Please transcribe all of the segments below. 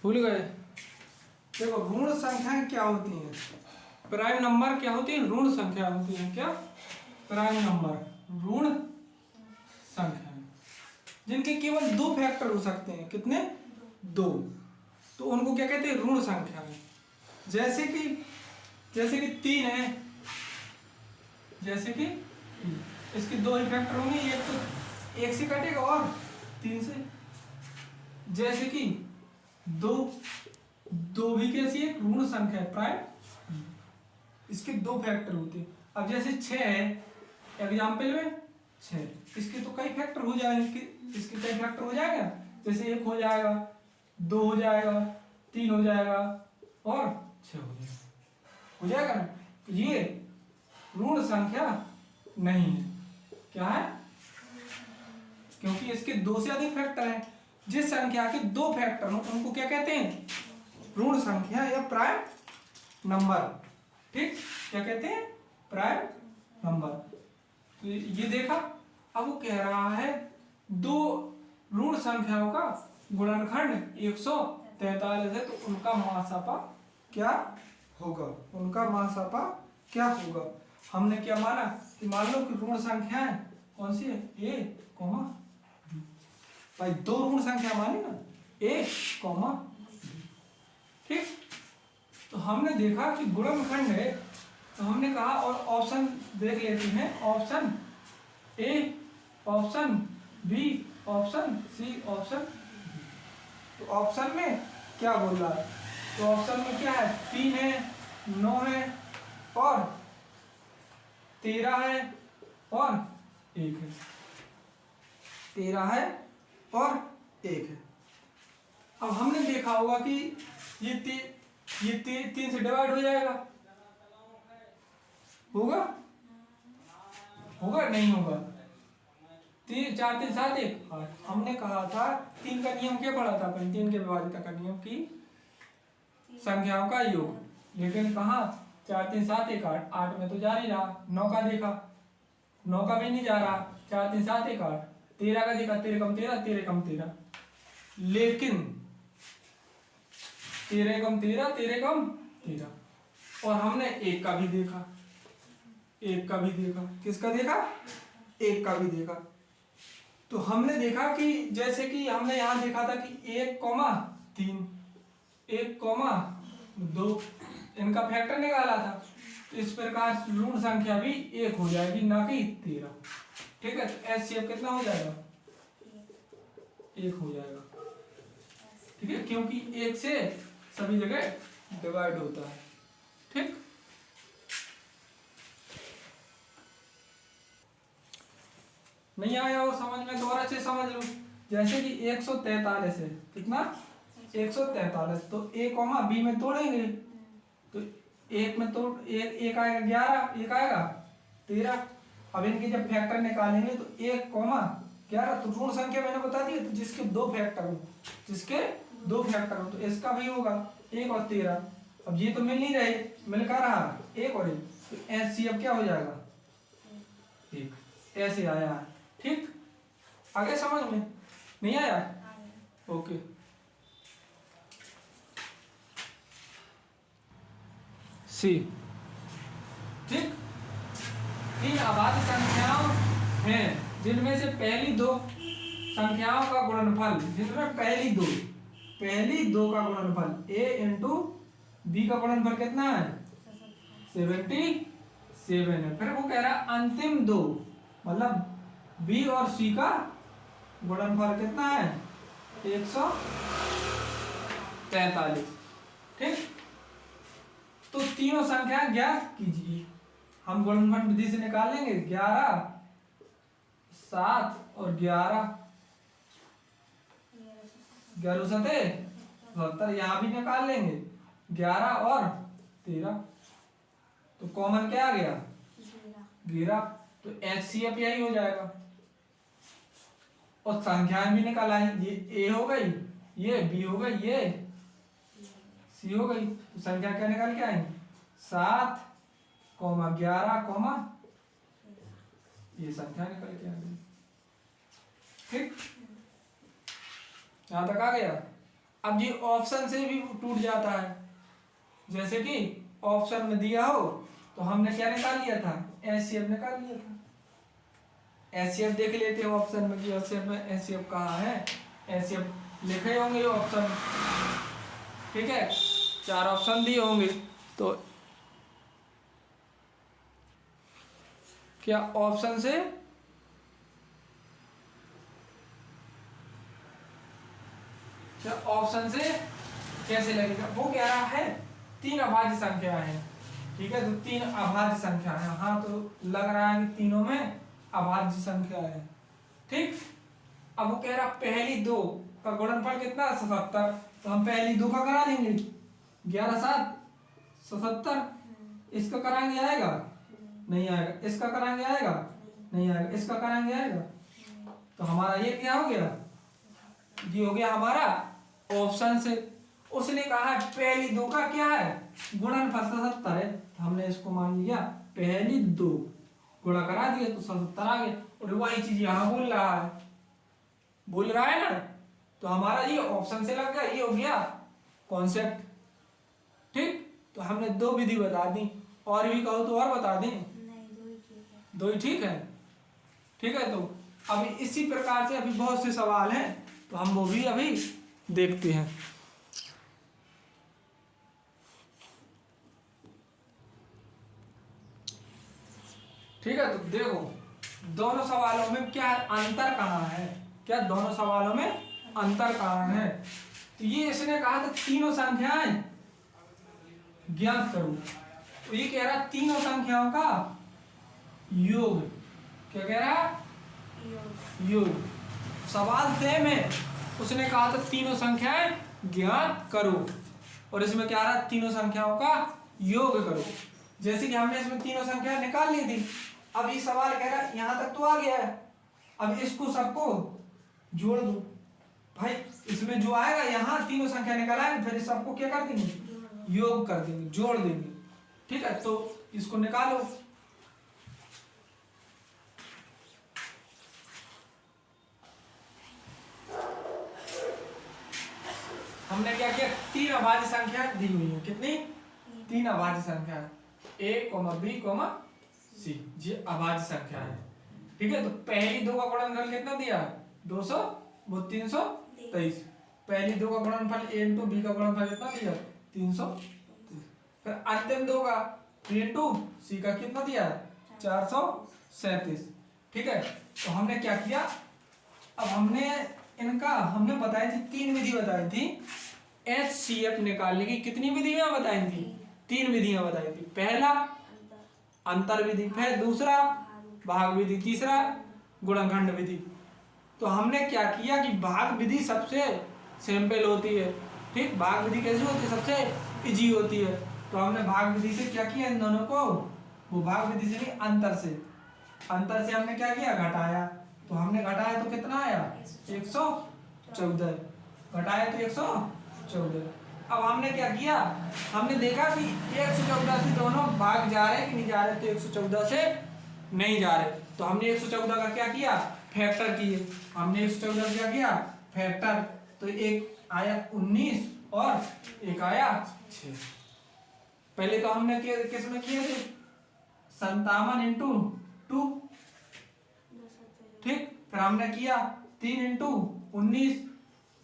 भूल गए? देखो ऋण संख्याएं क्या होती हैं, प्राइम नंबर क्या होती है, ऋण संख्या होती है। क्या? प्राइम नंबर ऋण संख्याएं जिनके केवल दो फैक्टर हो सकते हैं। कितने? दो। तो उनको क्या कहते हैं? ऋण संख्याएं। जैसे कि 3 है, जैसे कि इसके दो ही फैक्टर होंगे, एक तो 1 से कटेगा और 3 से। जैसे कि 2 भी कैसी है? ऋण संख्या है, प्राइम। इसके दो फैक्टर होते हैं। अब जैसे 6 है एग्जाम्पल में, 6 इसके तो कई फैक्टर हो जाएंगे। इसके कई फैक्टर हो जाएगा, जैसे 1 हो जाएगा, 2 हो जाएगा, 3 हो जाएगा और 6 हो जाएगा ना। तो ये ऋण संख्या नहीं है। क्या है? क्योंकि इसके दो से अधिक फैक्टर हैं। जिस संख्या के दो फैक्टर हो उनको क्या कहते हैं? ऋण संख्या या प्राइम नंबर। ठीक, क्या कहते हैं? Prime number. तो ये देखा। अब वो कह रहा है दो ऋण संख्याओं का गुणनखंड 143 है, तो उनका महासापा क्या होगा? उनका महासापा क्या होगा? हमने क्या माना कि मान लो कि ऋण संख्याएं कौन सी है? ए कॉमा बी। भाई दो ऋण संख्या मानी ना, ए कॉमा बी। ठीक, तो हमने देखा कि गुणनखंड है, तो हमने कहा और ऑप्शन देख लेते हैं। Option A, option B, option C, option D. तो ऑप्शन में क्या बोल रहा है? तो ऑप्शन में क्या है? 3 है, 9 है और 13 है और 1 है। 13 है और 1 है। अब हमने देखा होगा कि ये 3 से डिवाइड हो जाएगा। होगा? होगा नहीं होगा? 3 4 3 7 1 8। हमने कहा था 3 का नियम क्या पढ़ा था अपन? 3 के विभाजित का नियम की संख्याओं का योग। लेकिन कहा 4 3 7 1 8, 8 में तो जा नहीं रहा। 9 का देखा, 9 का भी नहीं जा रहा। 4 3 7 1 8। 13 का देखा, 13 कम 13, 13 कम 13। लेकिन 13 कम 13, 13 कम 13। और हमने 1 का भी देखा, 1 का भी देखा। किसका देखा? 1 का भी देखा। तो हमने देखा कि जैसे कि हमने यहां देखा था कि 1,3, 1,2 इनका फैक्टर निकाला था। तो इस प्रकार ऋण संख्या भी 1 हो जाएगी, ना कि 13। ठीक है, तो एचसीएफ कितना हो जाएगा? 1 हो जाएगा। ठीक है, क्योंकि 1 से सभी जगह डिवाइड होता है। ठीक, नहीं आया हो समझ में? दोबारा से समझ लो। जैसे कि 143 है, कितना? 143। तो ए कॉमा बी में तोड़ेंगे, तो 1 में तोड़, एक आएगा 11, एक आएगा 13। अब इनके जब फैक्टर निकालेंगे तो 1,11। तो ऋण संख्या मैंने बता दी, तो जिसके दो फैक्टर हो, जिसके दो फैक्टर हो, तो इसका भी होगा 1 और 13। अब ये तो मिल नहीं रहे, मिल का रहा 1 और 1, तो एचसीएफ क्या हो जाएगा? 1। ऐसे आया है। ठीक, आगे समझ में नहीं आया? ओके। सी। ठीक, 3 अभाज्य संख्याओं हैं जिनमें से पहली दो संख्याओं का गुणनफल, जिनमें पहली दो का गुणनफल a इंटू बी का गुणनफल कितना है? 77 है। फिर वो कह रहा है अंतिम दो, मतलब बी और सी का गुणनफल कितना है? 143। ठीक, तो तीनों संख्या ज्ञात कीजिए। हम गुणनफल विधि से निकाल लेंगे। 11, 7 और 11, 11 सते 72। यहां भी निकाल लेंगे 11 और 13। तो कॉमन क्या आ गया? 11। तो एचसीएफ यही हो जाएगा। और संख्याएं भी निकाल आई, ये ए हो गई, ये बी हो गई, ये सी हो गई। तो संख्या क्या निकाल के आएंगे? 7, 11, ये संख्या निकल के आ गई। ठीक, यहां तक आ गया। अब ये ऑप्शन से भी टूट जाता है, जैसे कि ऑप्शन में दिया हो तो हमने क्या निकाल लिया था, एचसीएफ निकाल लिया था। एचसीएफ देख लेते हैं ऑप्शन में कि एचसीएफ में एचसीएफ कहाँ है। एचसीएफ लिखे होंगे ऑप्शन, ठीक है, 4 ऑप्शन दिए होंगे। तो क्या ऑप्शन से कैसे लगेगा, वो कह रहा है 3 अभाज्य संख्या है, ठीक है, तो 3 अभाज्य संख्या है। हाँ तो लग रहा है कि तीनों में अभाज्य संख्या है, ठीक। अब वो कह रहा पहली 2 का गुणनफल कितना, 77। तो हम पहली 2 का करा लेंगे, 11 7 77। इसका कराएंगे आएगा, नहीं आएगा। इसका कराएंगे आएगा, नहीं आएगा। इसका कराएंगे आएगा। तो हमारा ये क्या हो गया, ये हो गया हमारा ऑप्शन से। उसने कहा है पहली 2 का क्या है, गुणनफल 77 है, तो हमने इसको मान लिया पहली 2 गुणा करा दिया तो 77 आ गया। और वही चीज यहाँ बोल रहा है ना, तो हमारा ये ऑप्शन से लग गया, ये हो गया कॉन्सेप्ट, ठीक। तो हमने 2 विधि बता दी, और भी कहो तो और बता दें, नहीं 2 ही ठीक है, ठीक है। तो अभी इसी प्रकार से अभी बहुत से सवाल हैं, तो हम वो भी अभी देखते हैं, ठीक है। तो देखो दोनों सवालों में क्या अंतर कहाँ है, क्या दोनों सवालों में अंतर कहाँ है। तो ये इसने कहा था तीनों संख्याएं ज्ञात करो, तो ये कह रहा तीनों संख्याओं का योग, क्या कह रहा, योग। सवाल सेम है, उसने कहा था तीनों संख्याएं ज्ञात करो, और इसमें क्या रहा, तीनों संख्याओं का योग करो। जैसे कि हमने इसमें तीनों संख्याएं निकाल ली थी, अब ये सवाल कह रहा है यहां तक तो आ गया है, अब इसको सबको जोड़ दो। भाई इसमें जो आएगा यहाँ तीनों संख्या निकल आएंगे, फिर सबको क्या कर देंगे, योग कर देंगे, जोड़ देंगे, ठीक है। तो इसको निकालो, हमने क्या किया, 3 अभाज्य संख्या दी हुई है, कितनी, 3 अभाज्य संख्या, a, b, c, ये अभाज्य संख्या है, ठीक है। तो पहली 2 का गुणनफल कितना दिया, 200, वो 323। पहली 2 का गुणनफल a इंटू b का गुणनफल कितना दिया, 330। फिर अंतिम 2 का b इंटू c का कितना दिया, 437, ठीक है। तो हमने क्या किया, अब हमने बताई थी 3 विधि बताई थी HCF निकालने की। कितनी विधियां बताई थी, 3 विधियां बताई थी। पहला अंतर विधि, फिर दूसरा भाग विधि, तीसरा गुणनखंड विधि। तो हमने क्या किया कि भाग विधि सबसे सिंपल होती है, ठीक। भाग विधि कैसी होती है, सबसे इजी होती है। तो हमने भाग विधि से क्या किया, इन दोनों को, वो भाग विधि से नहीं, अंतर से हमने क्या किया, घटाया। तो हमने घटाया तो कितना आया, 114, घटाया तो 114। अब हमने क्या किया, हमने देखा कि 114 से दोनों भाग जा रहे कि नहीं जा रहे, तो 114 से नहीं जा रहे, तो हमने 114 का क्या किया, फैक्टर किए। हमने 114 क्या किया, फैक्टर, तो एक आया 19 और एक आया 6। पहले तो हमने किस में किए थे, 57 इंटू 2, ठीक। फिर हमने किया 3 इंटू 19,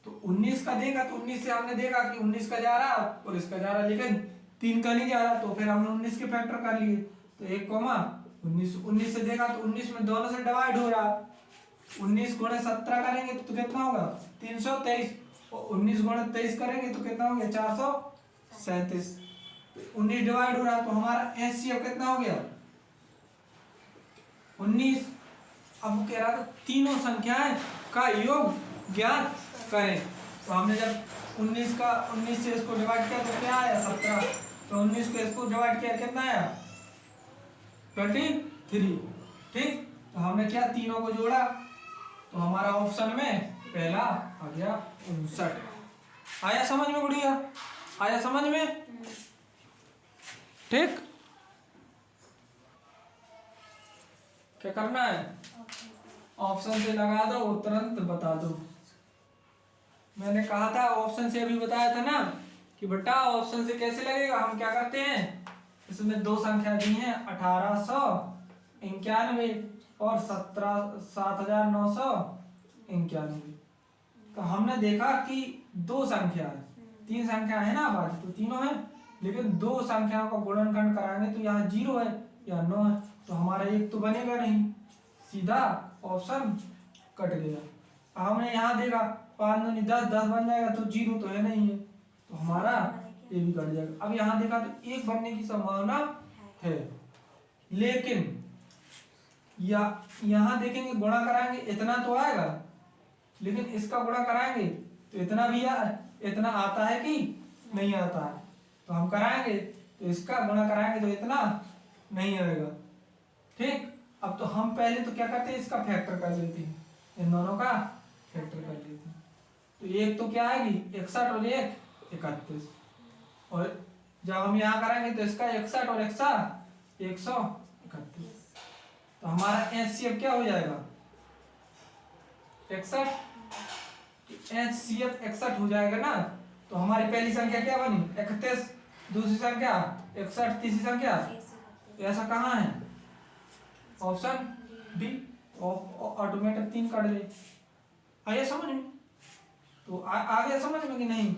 तो 19 का देगा तो 19 से हमने देखा कि 19 का जा रहा और इसका जा रहा, लेकिन 3 का नहीं जा रहा, तो फिर हमने 19 के फैक्टर कर लिए। तो 1 19, 19 से देखा तो 19 में दोनों से डिवाइड हो रहा, 19 गुणे 17 करेंगे तो कितना होगा, 323, और 19 गुणे 23 करेंगे तो कितना हो गया, 437। 19 डिवाइड हो रहा, तो हमारा HCF कितना हो गया, 19। अब वो कह रहा था तीनों संख्याएं का योग ज्ञात करें। तो हमने जब 19 से इसको डिवाइड किया तो क्या आया, 17। तो 19 को इसको डिवाइड किया कितना आया, 23, ठीक। तो हमने क्या, तीनों को जोड़ा, तो हमारा ऑप्शन में पहला आ गया 59। आया समझ में गुड़िया, आया समझ में, ठीक। क्या करना है, ऑप्शन से लगा दो, तुरंत बता दो, मैंने कहा था ऑप्शन से, अभी बताया था ना कि बेटा ऑप्शन से कैसे लगेगा। हम क्या करते हैं, इसमें दो संख्या दी हैं 1891 और 7,991। तो हमने देखा कि दो संख्या है, तीन संख्या है ना आबादी तो तीनों है, लेकिन दो संख्याओं का गुणनखंड कराएंगे तो यहाँ 0 है या 9 है, तो हमारा एक तो बनेगा नहीं, सीधा ऑप्शन कट गया। हमने यहाँ देखा 5 दूनी 10, 10 बन जाएगा तो 0 तो है नहीं है, तो हमारा ये भी कट जाएगा। अब यहाँ देखा तो एक बनने की संभावना है, लेकिन यहाँ देखेंगे गुणा कराएंगे इतना तो आएगा, लेकिन इसका गुणा कराएंगे तो इतना भी इतना आता है कि नहीं आता है, तो हम कराएंगे तो इसका गुणा कराएंगे तो इतना नहीं आएगा। ठीक, अब तो हम पहले तो क्या करते हैं, इसका फैक्टर कर लेते हैं, इन दोनों का फैक्टर कर लेते हैं। तो एक तो क्या आएगी 61 और एक 31, और जब हम यहाँ कराएंगे तो इसका 61 और 131, तो हमारा एचसीएफ क्या हो जाएगा 61, एचसीएफ 61 हो जाएगा ना। तो हमारी पहली संख्या क्या बनी 31, दूसरी संख्या 61, तीसरी संख्या, ऐसा कहाँ है ऑप्शन डी, ऑटोमेटिक 3 काट ले। आइए समझ में, तो आ गया समझ में कि नहीं।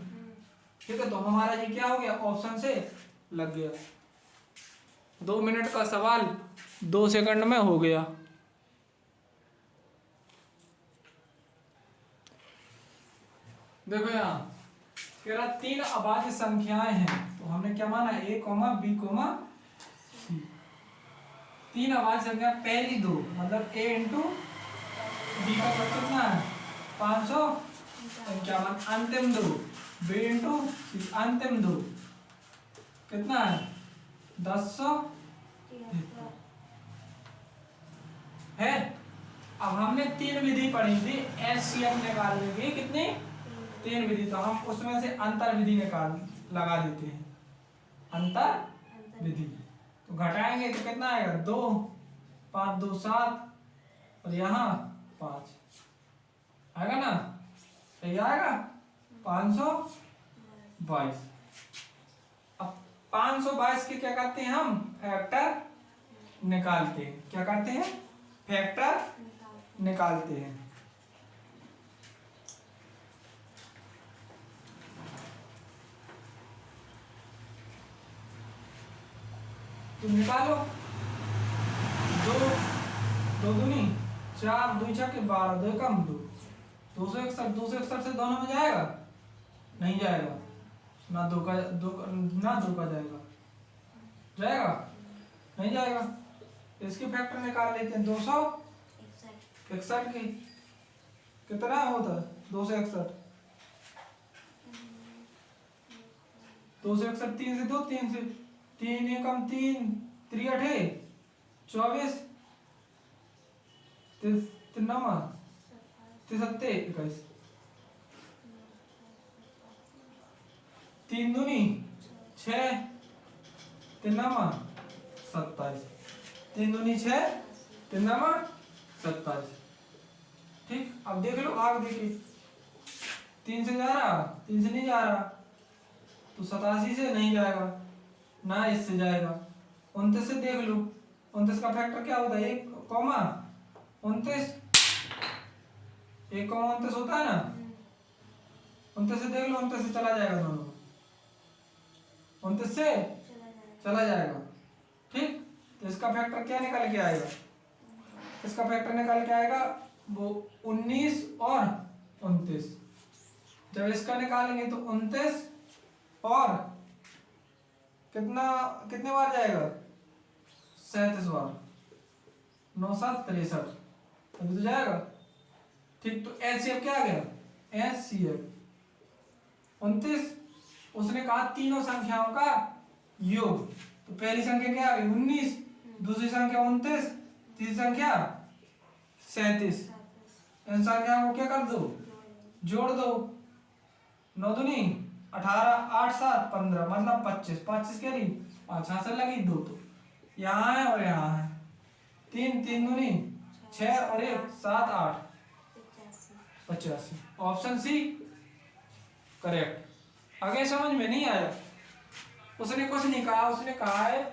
ठीक है, तो हमारा ये क्या हो गया, ऑप्शन से लग गया। 2 मिनट का सवाल 2 सेकंड में हो गया। देखो यहाँ कह रहा 3 अभाज्य संख्याएं हैं, तो हमने क्या माना a, b, c। 3 अभाज्य संख्या पहली दो मतलब a इंटू बी का कितना है 551, अंतिम दो b इंटू सी, अंतिम दो कितना है 1073 है। अब हमने 3 विधि पढ़ी थी एचसीएफ निकालने की, कितनी 3 विधि, तो हम उसमें से अंतर विधि लगा देते हैं, अंतर विधि। तो घटाएंगे तो कितना आएगा 2, 5 2 7 और यहाँ 5 आएगा ना, सही आएगा 522। अब 522 के क्या करते हैं हम फैक्टर निकालते हैं, क्या करते हैं फैक्टर निकालते हैं। तो निकालो, 2 दूनी 4, 2 छक्के 12, 2 कम 2, 261, 261 से दोनों में जाएगा नहीं जाएगा, ना दो का जाएगा, जाएगा नहीं जाएगा। इसके फैक्टर निकाल लेते हैं 261 की कितना होता है 261, 261 3 से 2, 3 से 3 एकम 3, 3 8 24, 3 9 7 21, 3 दूनी 6, 3 9 27, 3 दूनी 6, 3 9 27। ठीक, अब देख लो आगे देखिए 3 से जा रहा, 3 से नहीं जा रहा तो 87 से नहीं जाएगा, ना इससे जाएगा। 29 से देख लो, 29 का फैक्टर क्या होता है 1, 29, 1,29 होता है ना, 29 से देख लो, 29 से चला जाएगा दोनों, 29 से चला जाएगा। ठीक, तो इसका फैक्टर क्या निकल के आएगा, इसका फैक्टर निकल के आएगा वो 19 और 29। जब इसका निकालेंगे तो 29 और कितने बार जाएगा 37 बार, 9 7 63, तभी तो जाएगा। ठीक, तो एचसीएफ क्या आ गया एचसीएफ 29, उसने कहा तीनों संख्याओं का योग, तो पहली संख्या क्या आ गई 19, दूसरी संख्या 29, तीसरी संख्या 37। इन संख्याओं को क्या कर दो जोड़ दो, 9 दूनी 18, 8 7 15 मतलब 25, 25 क्या रही 5 यहाँ से लगी 2, तो यहाँ है और यहाँ है 3, 3 दूनी 6 और 1 7 8 85। Option C correct. आगे समझ में नहीं आया? उसने कुछ नहीं कहा, उसने कहा है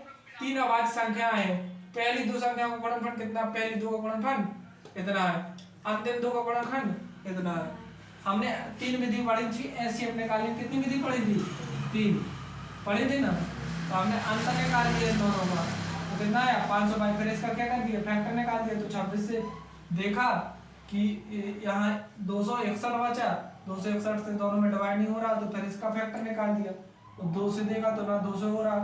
3 अभाज्य संख्याएं हैं, पहली 2 संख्याओं का गुणनफल कितना, पहली 2 का गुणनफल इतना है, अंतिम 2 का गुणनफल इतना है। हमने 3 विधि पढ़ी थी, एलसीएम निकाली, कितनी विधि पढ़ी थी? 3 पढ़ी थी ना। तो हमने अंतर निकाल दिया दोनों का, तो कितना आया 522। फिर इसका क्या कर दिया, फैक्टर निकाल दिया, तो 26 से देखा कि यहाँ 261 बचा, 261 से दोनों में डिवाइड नहीं हो रहा, तो फिर इसका फैक्टर निकाल दिया। तो 2 से देखा तो ना 2 से हो रहा,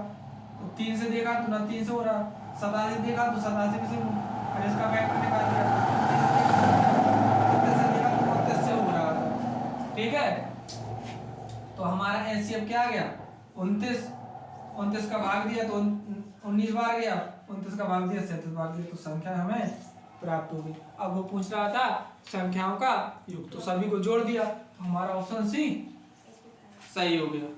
तो 3 से देखा तो ना 3 से हो रहा, 87 देखा तो 87 में से फिर इसका फैक्टर निकाल दिया, 33 से देखा तो 32 से हो रहा था। ठीक है, तो हमारा एलसीएम क्या आ गया 29। 29 का भाग दिया तो 19 बार गया, 29 का भाग दिया 37 बार दिया, तो संख्या हमें प्राप्त हो गई। अब वो पूछ रहा था संख्याओं का योग, तो सभी को जोड़ दिया, तो हमारा ऑप्शन सी सही हो गया।